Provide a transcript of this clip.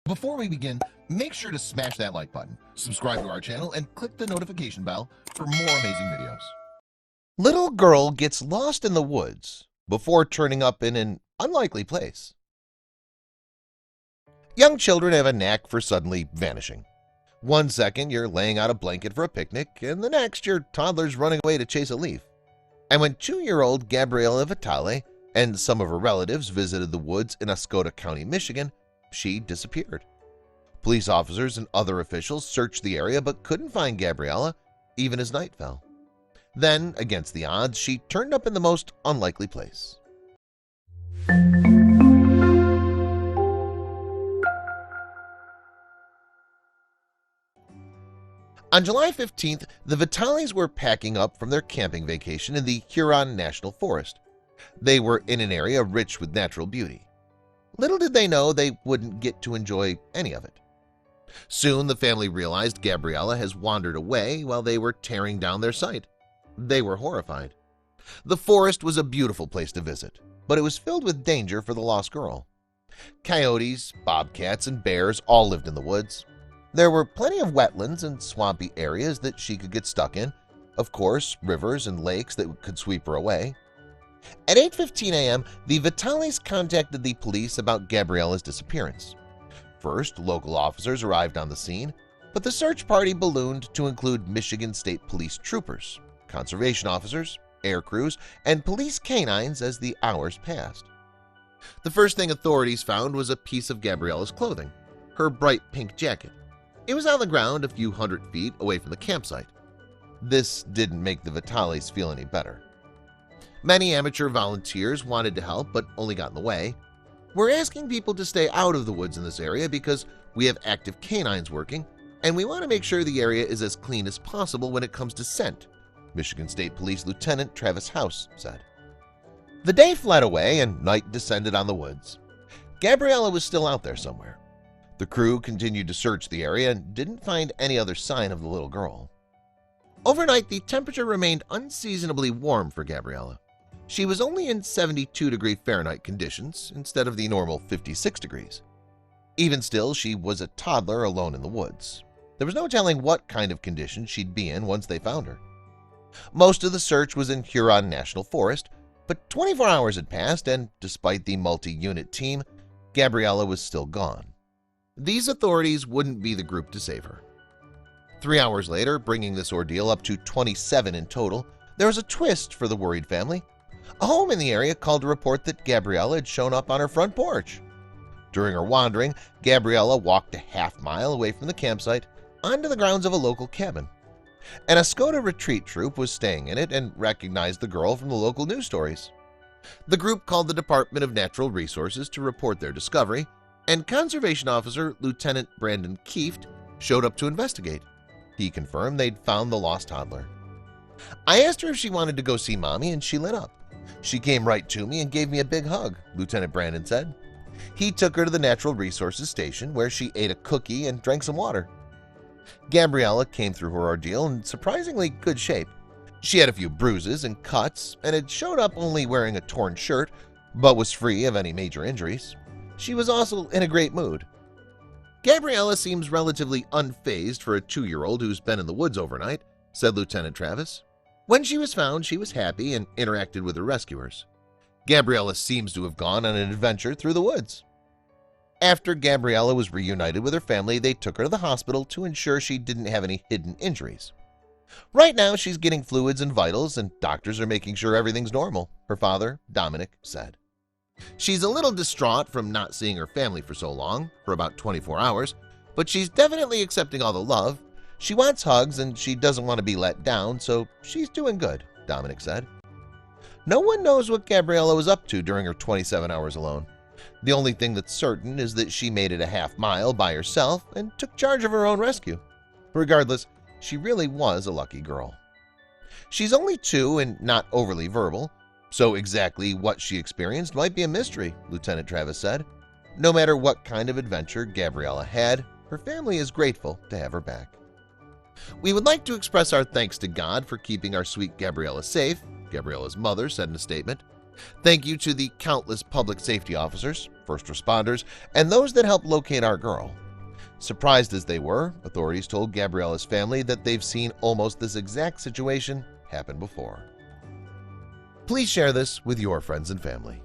Before we begin, make sure to smash that like button, subscribe to our channel, and click the notification bell for more amazing videos. Little girl gets lost in the woods before turning up in an unlikely place. Young children have a knack for suddenly vanishing. 1 second you're laying out a blanket for a picnic, and the next your toddler's running away to chase a leaf. And when 2-year-old Gabriella Vitale and some of her relatives visited the woods in Oscoda County, Michigan, she disappeared. Police officers and other officials searched the area but couldn't find Gabriella, even as night fell. Then, against the odds, she turned up in the most unlikely place. On July 15th, the Vitales were packing up from their camping vacation in the Huron National Forest. They were in an area rich with natural beauty. Little did they know they wouldn't get to enjoy any of it. Soon the family realized Gabriella has wandered away while they were tearing down their site. They were horrified. The forest was a beautiful place to visit, but it was filled with danger for the lost girl. Coyotes, bobcats, and bears all lived in the woods. There were plenty of wetlands and swampy areas that she could get stuck in, of course, rivers and lakes that could sweep her away. At 8:15 a.m., the Vitales contacted the police about Gabriella's disappearance. First, local officers arrived on the scene, but the search party ballooned to include Michigan State Police troopers, conservation officers, air crews, and police canines as the hours passed. The first thing authorities found was a piece of Gabriella's clothing, her bright pink jacket. It was on the ground a few hundred feet away from the campsite. This didn't make the Vitales feel any better. Many amateur volunteers wanted to help but only got in the way. We're asking people to stay out of the woods in this area because we have active canines working, and we want to make sure the area is as clean as possible when it comes to scent, Michigan State Police Lieutenant Travis House said. The day fled away and night descended on the woods. Gabriella was still out there somewhere. The crew continued to search the area and didn't find any other sign of the little girl. Overnight, the temperature remained unseasonably warm for Gabriella. She was only in 72-degree Fahrenheit conditions instead of the normal 56 degrees. Even still, she was a toddler alone in the woods. There was no telling what kind of condition she'd be in once they found her. Most of the search was in Huron National Forest, but 24 hours had passed, and despite the multi-unit team, Gabriella was still gone. These authorities wouldn't be the group to save her. 3 hours later, bringing this ordeal up to 27 in total, there was a twist for the worried family. A home in the area called to report that Gabriella had shown up on her front porch. During her wandering, Gabriella walked a half-mile away from the campsite onto the grounds of a local cabin. An Oscoda retreat troop was staying in it and recognized the girl from the local news stories. The group called the Department of Natural Resources to report their discovery, and Conservation Officer Lieutenant Brandon Kieft showed up to investigate. He confirmed they'd found the lost toddler. I asked her if she wanted to go see Mommy, and she lit up. She came right to me and gave me a big hug, Lieutenant Brandon said. He took her to the Natural Resources Station, where she ate a cookie and drank some water. Gabriella came through her ordeal in surprisingly good shape. She had a few bruises and cuts and had showed up only wearing a torn shirt, but was free of any major injuries. She was also in a great mood. Gabriella seems relatively unfazed for a 2-year-old who's been in the woods overnight, said Lieutenant Travis. When she was found, she was happy and interacted with her rescuers. Gabriella seems to have gone on an adventure through the woods. After Gabriella was reunited with her family, they took her to the hospital to ensure she didn't have any hidden injuries. Right now, she's getting fluids and vitals, and doctors are making sure everything's normal, her father, Dominic, said. She's a little distraught from not seeing her family for so long, for about 24 hours, but she's definitely accepting all the love. She wants hugs and she doesn't want to be let down, so she's doing good, Dominic said. No one knows what Gabriella was up to during her 27 hours alone. The only thing that's certain is that she made it a half-mile by herself and took charge of her own rescue. Regardless, she really was a lucky girl. She's only 2 and not overly verbal, so exactly what she experienced might be a mystery, Lieutenant Travis said. No matter what kind of adventure Gabriella had, her family is grateful to have her back. We would like to express our thanks to God for keeping our sweet Gabriella safe, Gabriella's mother said in a statement. Thank you to the countless public safety officers, first responders, and those that helped locate our girl. Surprised as they were, authorities told Gabriella's family that they've seen almost this exact situation happen before. Please share this with your friends and family.